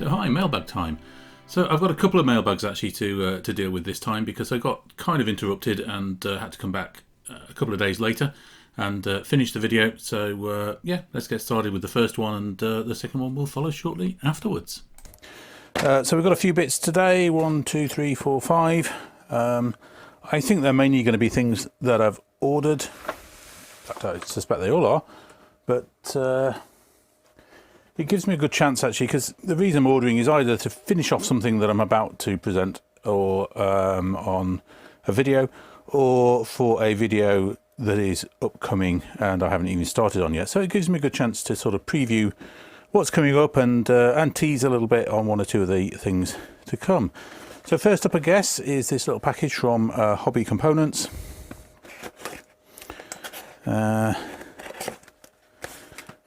So hi, mailbag time. So I've got a couple of mailbags actually to deal with this time because I got kind of interrupted and had to come back a couple of days later and finish the video. So yeah, let's get started with the first one, and the second one will follow shortly afterwards. So we've got a few bits today, 1, 2, 3, 4, 5. I think they're mainly going to be things that I've ordered. In fact, I suspect they all are, but it gives me a good chance actually, because the reason I'm ordering is either to finish off something that I'm about to present or on a video, or for a video that is upcoming and I haven't even started on yet. So it gives me a good chance to sort of preview what's coming up and tease a little bit on one or two of the things to come. So first up, I guess, is this little package from Hobby Components.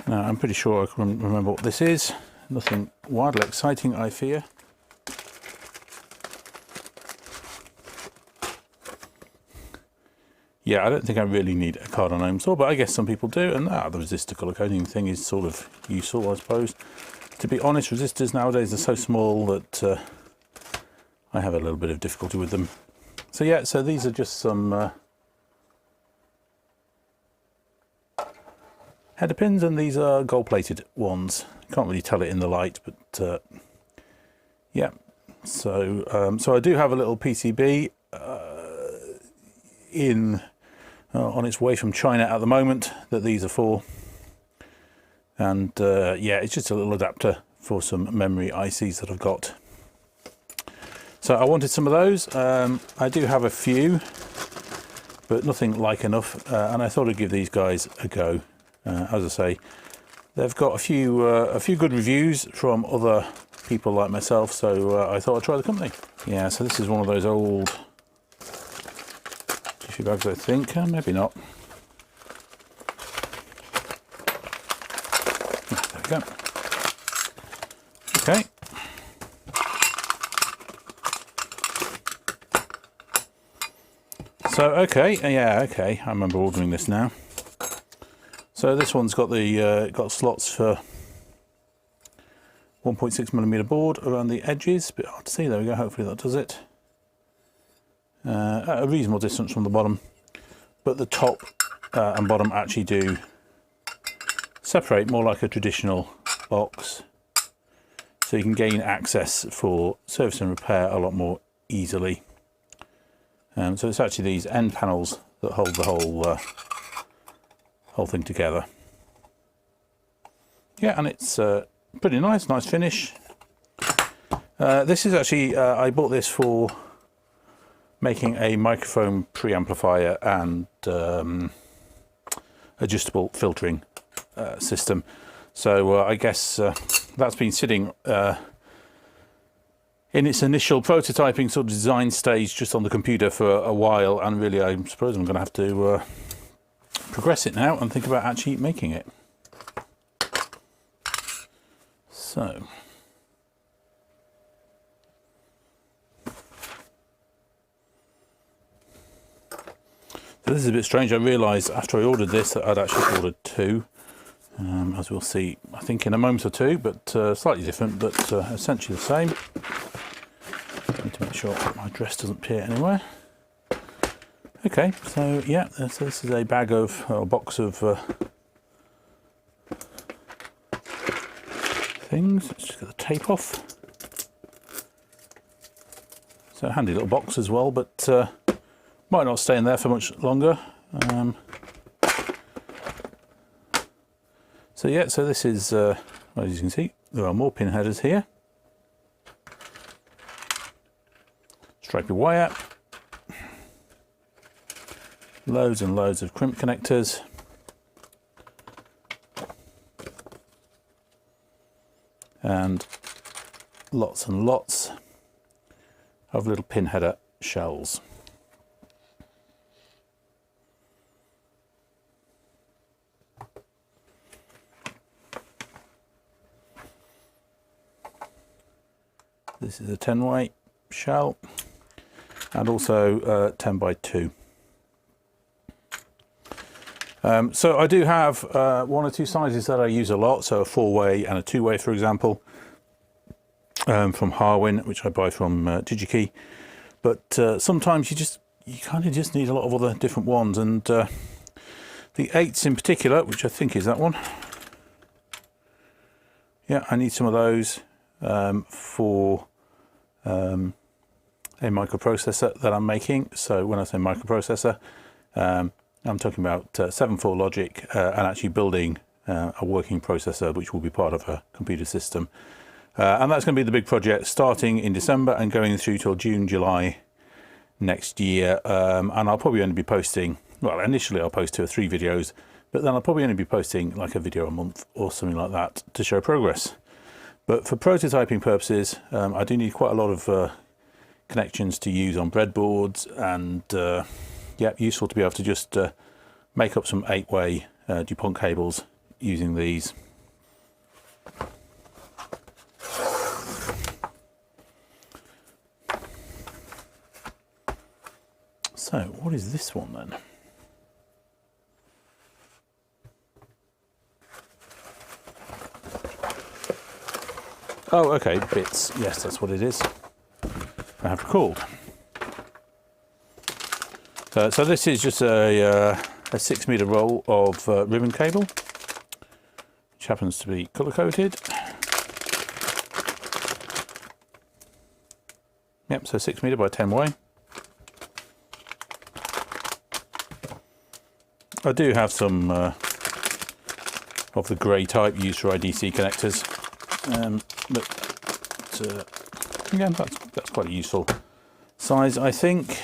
Now, I'm pretty sure I can remember what this is. Nothing wildly exciting, I fear. Yeah, I don't think I really need a card on home store, but I guess some people do, and the resistor colour coding thing is sort of useful, I suppose. To be honest, resistors nowadays are so small that I have a little bit of difficulty with them. So yeah, so these are just some header pins, and these are gold-plated ones. You can't really tell it in the light, but yeah. So so I do have a little PCB on its way from China at the moment that these are for, and yeah, it's just a little adapter for some memory ICs that I've got. So I wanted some of those. I do have a few, but nothing like enough, and I thought I'd give these guys a go. As I say, they've got a few good reviews from other people like myself, so I thought I'd try the company. Yeah, so this is one of those old tissue bags, I think. Maybe not. There we go. Okay. So okay, yeah, okay. I remember ordering this now. So this one's got the got slots for 1.6mm board around the edges. Bit hard to see. There we go. Hopefully that does it. At a reasonable distance from the bottom, but the top and bottom actually do separate more like a traditional box, so you can gain access for service and repair a lot more easily. So it's actually these end panels that hold the whole thing together. Yeah, and it's pretty nice finish. This is actually I bought this for making a microphone preamplifier and adjustable filtering system. So I guess that's been sitting in its initial prototyping sort of design stage just on the computer for a while, and really I suppose I'm going to have to progress it now and think about actually making it. So this is a bit strange. I realised after I ordered this that I'd actually ordered two, as we'll see I think in a moment or two, but slightly different, but essentially the same. Need to make sure my address doesn't appear anywhere. Okay, so yeah, so this is a bag of, or a box of things. Let's just get the tape off. So handy little box as well, but might not stay in there for much longer. So yeah, so this is, as you can see, there are more pin headers here. Stripy wire. Loads and loads of crimp connectors. And lots of little pin header shells. This is a 10-way shell, and also 10 by 2. So I do have one or two sizes that I use a lot, so a 4-way and a 2-way, for example. from Harwin, which I buy from DigiKey. But sometimes you kind of just need a lot of other different ones, and the 8s in particular, which I think is that one. Yeah, I need some of those for a microprocessor that I'm making. So when I say microprocessor, I'm talking about 7-4 logic and actually building a working processor which will be part of a computer system. And that's going to be the big project starting in December and going through till June, July next year. And I'll probably only be posting, well, initially I'll post 2 or 3 videos, but then I'll probably only be posting like a video a month or something like that to show progress. But for prototyping purposes, I do need quite a lot of connections to use on breadboards, and yeah, useful to be able to just make up some 8-way DuPont cables using these. So what is this one then? Oh, okay, bits. Yes, that's what it is. I have recalled. So this is just a 6-meter roll of ribbon cable, which happens to be colour coded. Yep, so 6-meter by 10-way. I do have some of the grey type used for IDC connectors, but again, that's quite a useful size, I think.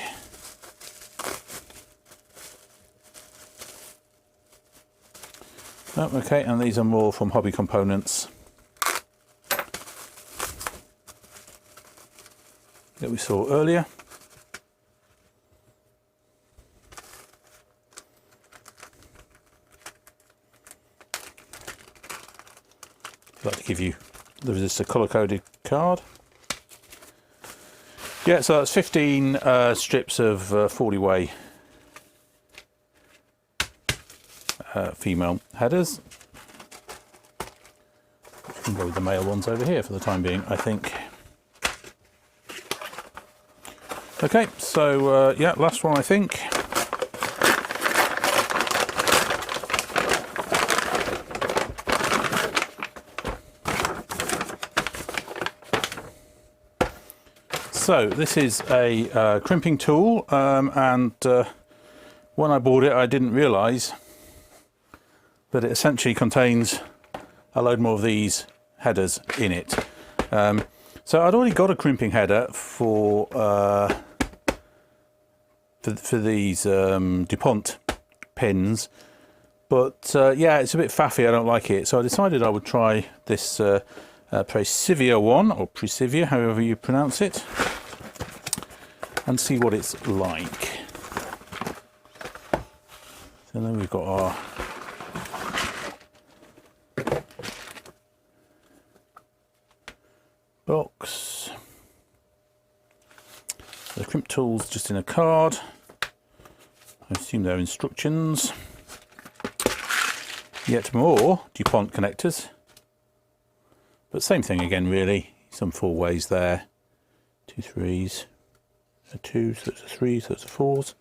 Oh, okay, and these are more from Hobby Components that we saw earlier. I'd like to give you the resistor colour-coded card. Yeah, so that's 15 strips of 40-way female headers. We can go with the male ones over here for the time being, I think. Okay, so yeah, last one, I think. So this is a crimping tool, and when I bought it I didn't realise that it essentially contains a load more of these headers in it. So I'd already got a crimping header for these DuPont pins, but yeah, it's a bit faffy, I don't like it, so I decided I would try this Presivia one, or Presivia, however you pronounce it, and see what it's like. So then we've got our box. The crimp tool's just in a card. I assume they're instructions. Yet more DuPont connectors. But same thing again, really. Some 4-ways there. 2 3s. A 2, so it's a 3, so it's a 4s.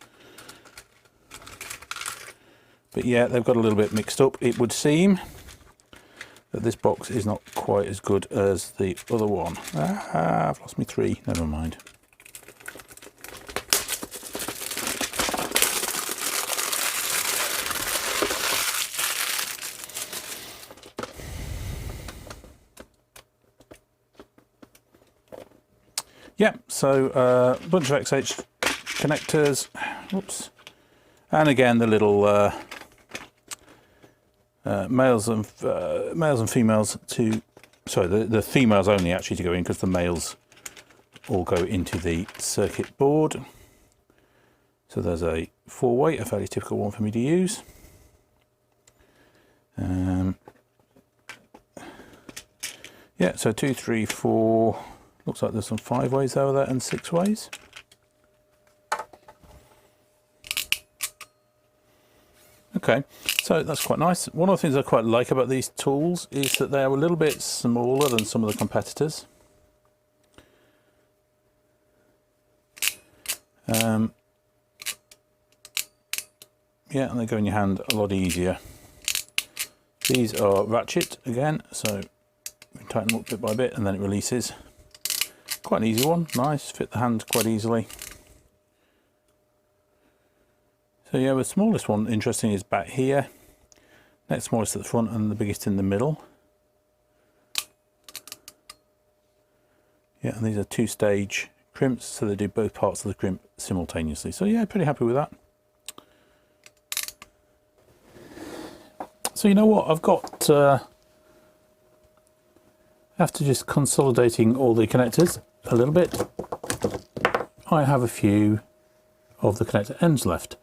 But yeah, they've got a little bit mixed up. It would seem that this box is not quite as good as the other one. Ah, I've lost me 3. Never mind. Yeah, so a bunch of XH connectors. Oops. And again, the little males and females to, sorry, the females only actually to go in, because the males all go into the circuit board. So there's a 4-way, a fairly typical one for me to use. Yeah, so 2, 3, 4. Looks like there's some 5-ways over there and 6-ways. Okay, so that's quite nice. One of the things I quite like about these tools is that they're a little bit smaller than some of the competitors. Yeah, and they go in your hand a lot easier. These are ratchet again, so you tighten them up bit by bit and then it releases. Quite an easy one, nice, fit the hand quite easily. So yeah, the smallest one, interesting, is back here. Next smallest at the front and the biggest in the middle. Yeah, and these are 2-stage crimps, so they do both parts of the crimp simultaneously. So yeah, pretty happy with that. So you know what, I've got, after just consolidating all the connectors a little bit, I have a few of the connector ends left.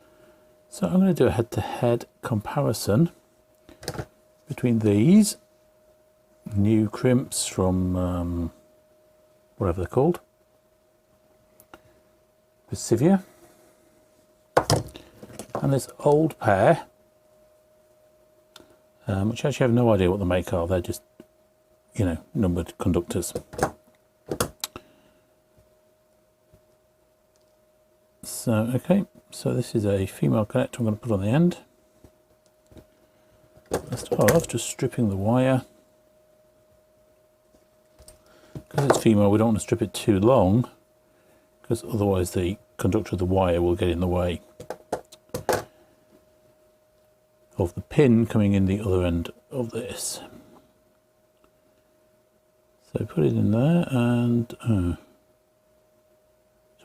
So I'm going to do a head-to-head comparison between these new crimps from whatever they're called, Odysee, and this old pair, which I actually have no idea what the make are. They're just, you know, numbered conductors. So, okay, so this is a female connector I'm going to put on the end. Let's start off just stripping the wire. Because it's female, we don't want to strip it too long, because otherwise the conductor of the wire will get in the way of the pin coming in the other end of this. So put it in there, and so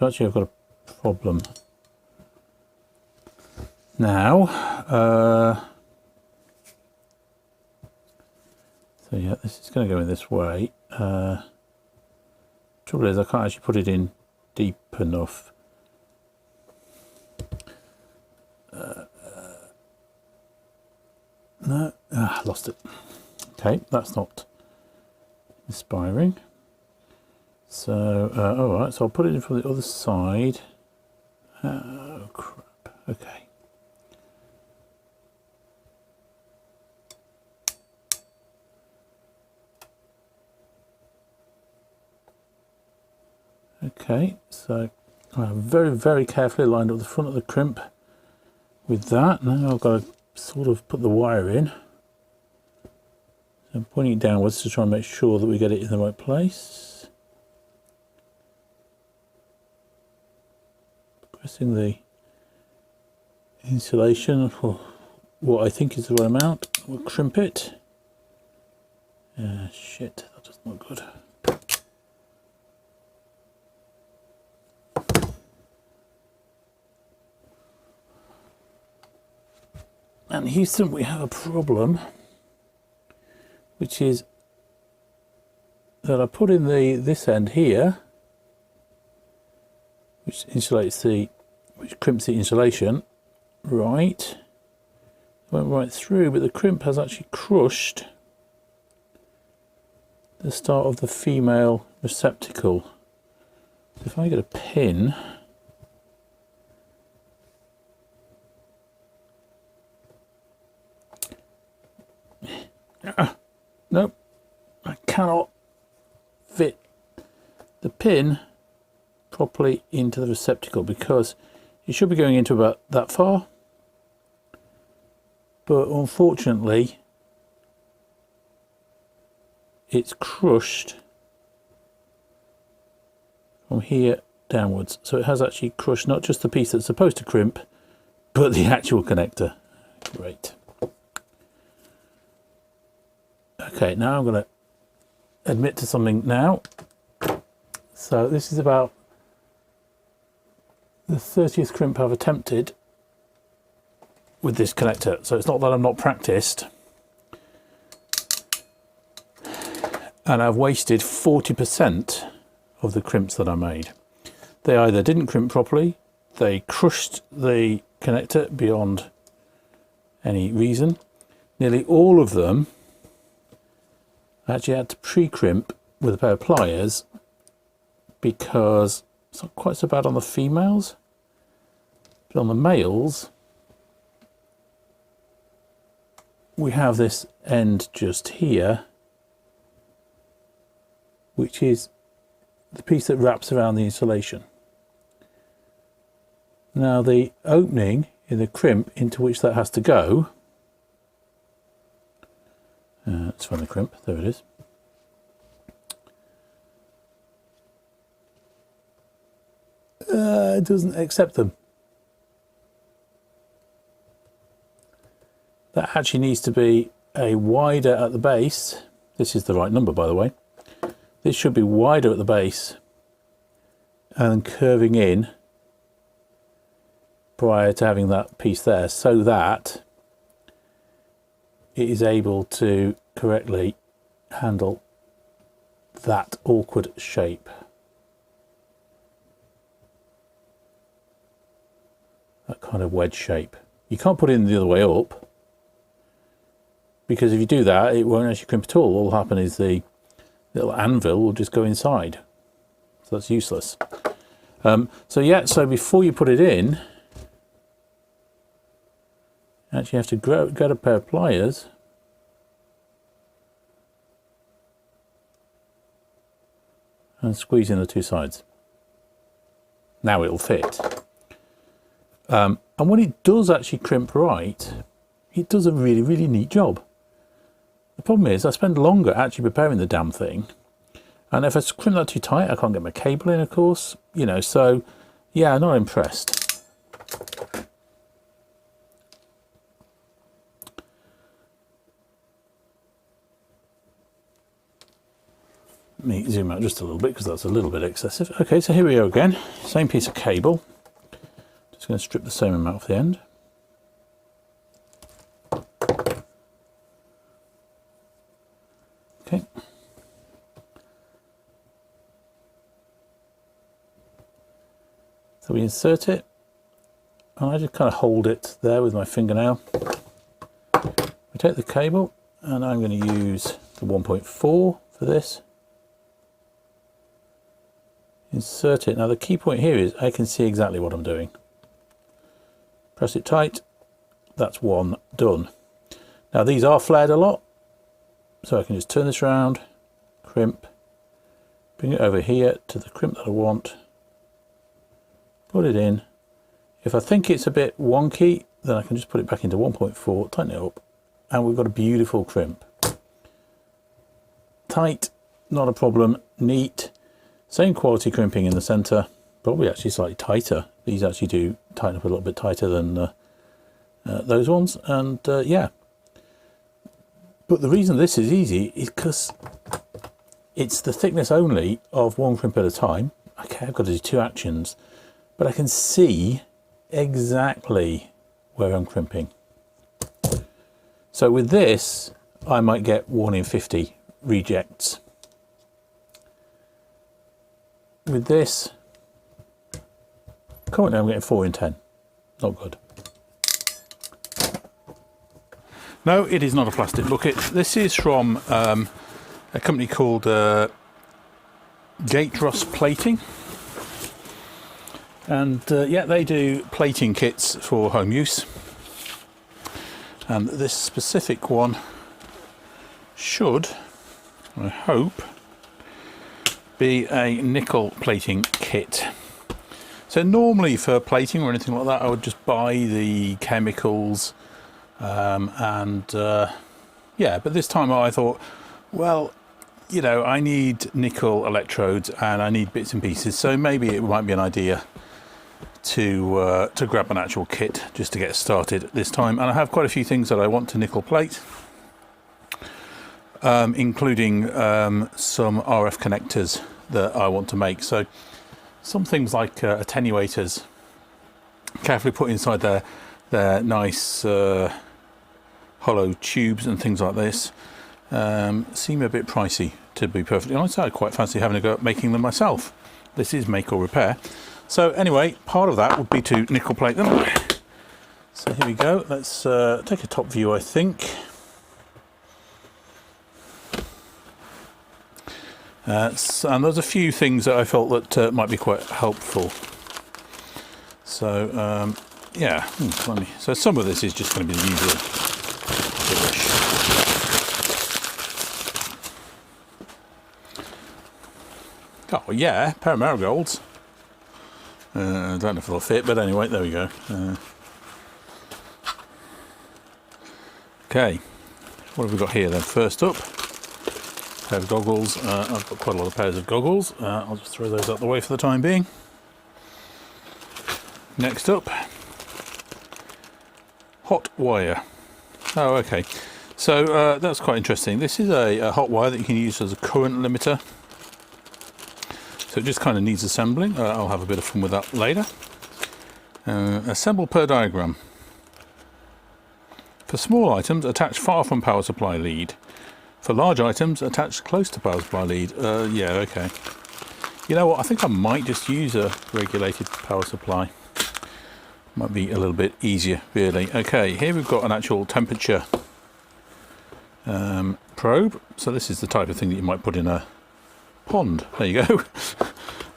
actually I've got a problem now. So yeah, this is going to go in this way. Trouble is I can't actually put it in deep enough. No, lost it. Okay, that's not inspiring. So, all right, so I'll put it in from the other side. Oh crap, okay. Okay, so I have very carefully lined up the front of the crimp with that. Now I've got to sort of put the wire in. So I'm pointing it downwards to try and make sure that we get it in the right place. Pressing the insulation for what I think is the right amount. We'll crimp it. Shit, that doesn't look good. And Houston, we have a problem, which is that I put in this end here, which crimps the insulation, right? Went right through, but the crimp has actually crushed the start of the female receptacle. So if I get a pin, nope, I cannot fit the pin properly into the receptacle, because it should be going into about that far, but unfortunately it's crushed from here downwards. So it has actually crushed not just the piece that's supposed to crimp, but the actual connector. Great. Okay, now I'm going to admit to something now. So this is about the 30th crimp I've attempted with this connector. So it's not that I'm not practiced. And I've wasted 40% of the crimps that I made. They either didn't crimp properly, they crushed the connector beyond any reason. Nearly all of them I actually had to pre-crimp with a pair of pliers, because it's not quite so bad on the females, but on the males we have this end just here, which is the piece that wraps around the insulation. Now the opening in the crimp into which that has to go, let's find the crimp, there it is. It doesn't accept them. That actually needs to be a wider at the base. This is the right number, by the way. This should be wider at the base and curving in prior to having that piece there, so that it is able to correctly handle that awkward shape. That kind of wedge shape. You can't put it in the other way up, because if you do that, it won't actually crimp at all. All will happen is the little anvil will just go inside. So that's useless. So before you put it in, you actually have to get a pair of pliers and squeeze in the two sides. Now it'll fit. And when it does actually crimp right, it does a really, really neat job. The problem is I spend longer actually preparing the damn thing, and if I crimp that too tight, I can't get my cable in, of course, you know, so yeah, I'm not impressed. Let me zoom out just a little bit because that's a little bit excessive. Okay, so here we go again, same piece of cable. Just going to strip the same amount off the end. Okay. So we insert it, and I just kind of hold it there with my fingernail. We take the cable, and I'm going to use the 1.4 for this. Insert it. Now the key point here is I can see exactly what I'm doing. Press it tight. That's one done. Now these are flared a lot, so I can just turn this around, crimp, bring it over here to the crimp that I want, put it in. If I think it's a bit wonky, then I can just put it back into 1.4, tighten it up, and we've got a beautiful crimp. Tight, not a problem, neat. Same quality crimping in the center, probably actually slightly tighter. These actually do tighten up a little bit tighter than those ones, and yeah. But the reason this is easy is because it's the thickness only of one crimp at a time. Okay, I've got to do two actions, but I can see exactly where I'm crimping. So with this, I might get 1 in 50 rejects. With this, currently I'm getting 4 in 10. Not good. No, it is not a plastic bucket. This is from a company called Gate Rust Plating. And yeah, they do plating kits for home use. And this specific one should, I hope, be a nickel plating kit. So normally for plating or anything like that, I would just buy the chemicals yeah, but this time I thought, well, you know, I need nickel electrodes and I need bits and pieces, so maybe it might be an idea to grab an actual kit just to get started this time. And I have quite a few things that I want to nickel plate, including some RF connectors that I want to make. So some things like attenuators, carefully put inside their nice hollow tubes and things like this, seem a bit pricey, to be perfectly honest. I quite fancy having a go at making them myself. This is make or repair. So anyway, part of that would be to nickel plate them. So here we go. Let's take a top view, I think. And there's a few things that I felt that might be quite helpful. So yeah, so some of this is just going to be the usual rubbish. Oh yeah, pair of marigolds. I don't know if it'll fit, but anyway, there we go. Okay, what have we got here then? First up, pair of goggles. I've got quite a lot of pairs of goggles. I'll just throw those out the way for the time being. Next up, hot wire. Oh, okay. So that's quite interesting. This is a hot wire that you can use as a current limiter. So it just kind of needs assembling. I'll have a bit of fun with that later. Assemble per diagram. For small items, attach far from power supply lead. For large items, attach close to power supply lead. Yeah, okay. You know what? I think I might just use a regulated power supply. Might be a little bit easier, really. Okay, here we've got an actual temperature probe. So this is the type of thing that you might put in a pond. There you go.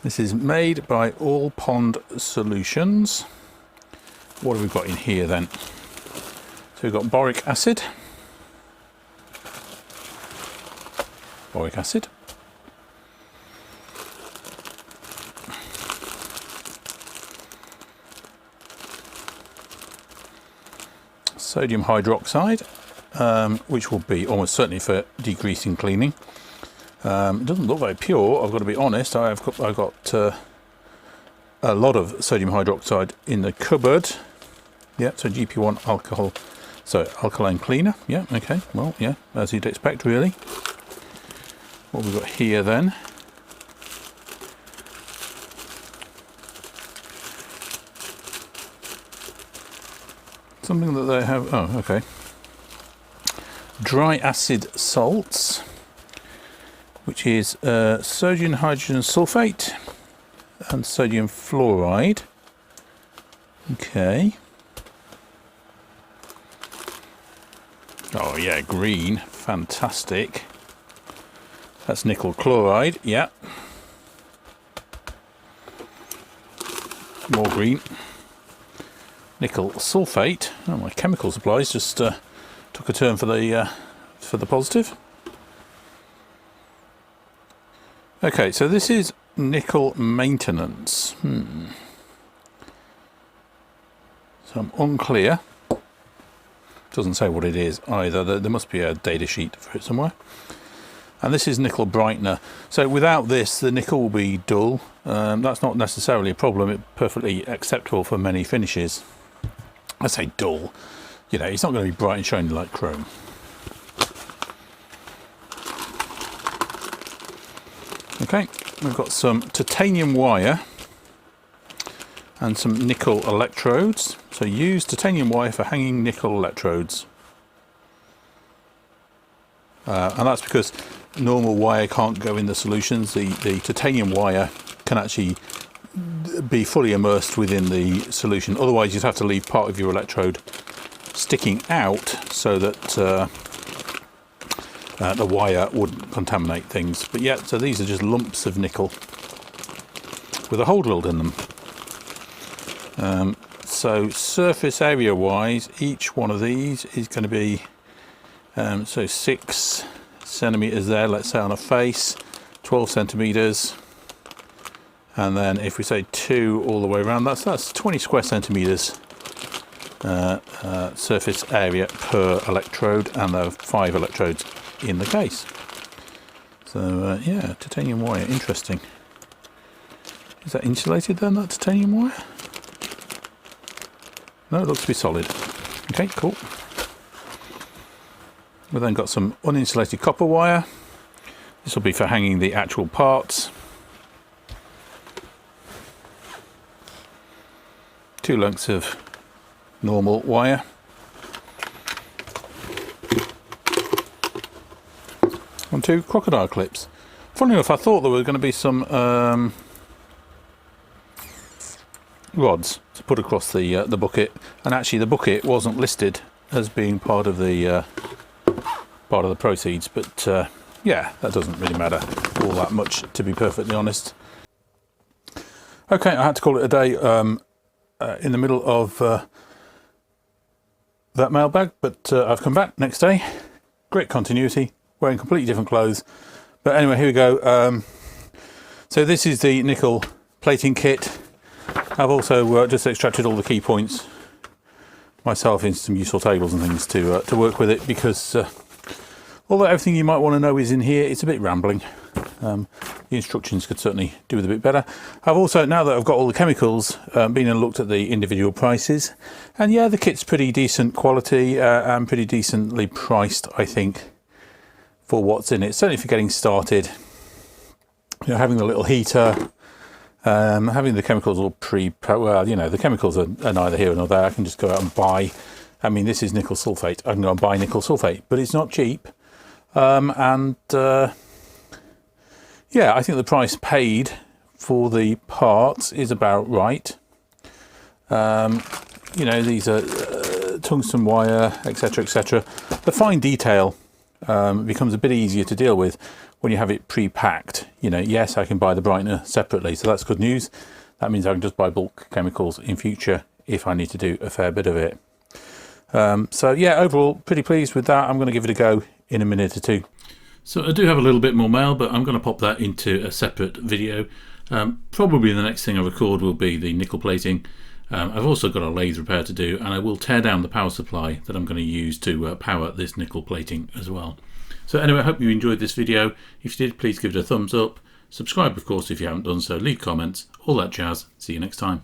This is made by All Pond Solutions. What have we got in here then? So we've got boric acid. Sodium hydroxide, which will be almost certainly for degreasing cleaning. It doesn't look very pure, I've got to be honest. I've got a lot of sodium hydroxide in the cupboard. Yeah, so GP1 alcohol, so alkaline cleaner. Yeah, okay, well, yeah, as you'd expect, really. What we've got here then? Something that they have, oh, okay. Dry acid salts, which is sodium hydrogen sulfate and sodium fluoride. Okay. Oh yeah, green, fantastic. That's nickel chloride, yeah. More green. Nickel sulfate. Oh, my chemical supplies just took a turn for the positive. Okay, so this is nickel maintenance. So I'm unclear. Doesn't say what it is either. There must be a data sheet for it somewhere. And this is nickel brightener. So without this, the nickel will be dull. That's not necessarily a problem. It's perfectly acceptable for many finishes. I say dull. You know, it's not going to be bright and shiny like chrome. Okay, we've got some titanium wire and some nickel electrodes. So use titanium wire for hanging nickel electrodes. And that's because normal wire can't go in the solutions. The titanium wire can actually be fully immersed within the solution. Otherwise, you'd have to leave part of your electrode sticking out so that the wire wouldn't contaminate things. But yeah, so these are just lumps of nickel with a hole drilled in them. So surface area wise, each one of these is going to be so 6 centimeters there, let's say on a face, 12 centimeters, and then if we say 2 all the way around, that's 20 square centimeters surface area per electrode, and there are 5 electrodes in the case. So yeah, titanium wire, interesting. Is that insulated then, that titanium wire? No, it looks to be solid. Okay, cool. We've then got some uninsulated copper wire. This will be for hanging the actual parts. 2 lengths of normal wire. And 2 crocodile clips. Funny enough, I thought there were going to be some rods to put across the bucket, and actually the bucket wasn't listed as being part of the proceeds, but yeah, that doesn't really matter all that much, to be perfectly honest. Okay, I had to call it a day in the middle of that mailbag, but I've come back next day. Great continuity, wearing completely different clothes, but anyway, here we go. So this is the nickel plating kit. I've also just extracted all the key points myself into some useful tables and things to work with it, because although everything you might want to know is in here, it's a bit rambling. The instructions could certainly do with a bit better. I've also, now that I've got all the chemicals, been and looked at the individual prices, and yeah, the kit's pretty decent quality and pretty decently priced, I think, for what's in it. Certainly for getting started, you know, having the little heater, having the chemicals all well, you know, the chemicals are neither here nor there. I can just go out and buy. I mean, this is nickel sulfate. I can go and buy nickel sulfate, but it's not cheap. Yeah, I think the price paid for the parts is about right. You know, these are tungsten wire, etc., etc. The fine detail becomes a bit easier to deal with when you have it pre-packed. You know, yes, I can buy the brightener separately, so that's good news. That means I can just buy bulk chemicals in future if I need to do a fair bit of it. So yeah, overall pretty pleased with that. I'm going to give it a go in a minute or two. So I do have a little bit more mail, but I'm going to pop that into a separate video. Probably the next thing I record will be the nickel plating. I've also got a lathe repair to do, and I will tear down the power supply that I'm going to use to power this nickel plating as well. So anyway, I hope you enjoyed this video. If you did, please give it a thumbs up. Subscribe, of course, if you haven't done so. Leave comments, all that jazz. See you next time.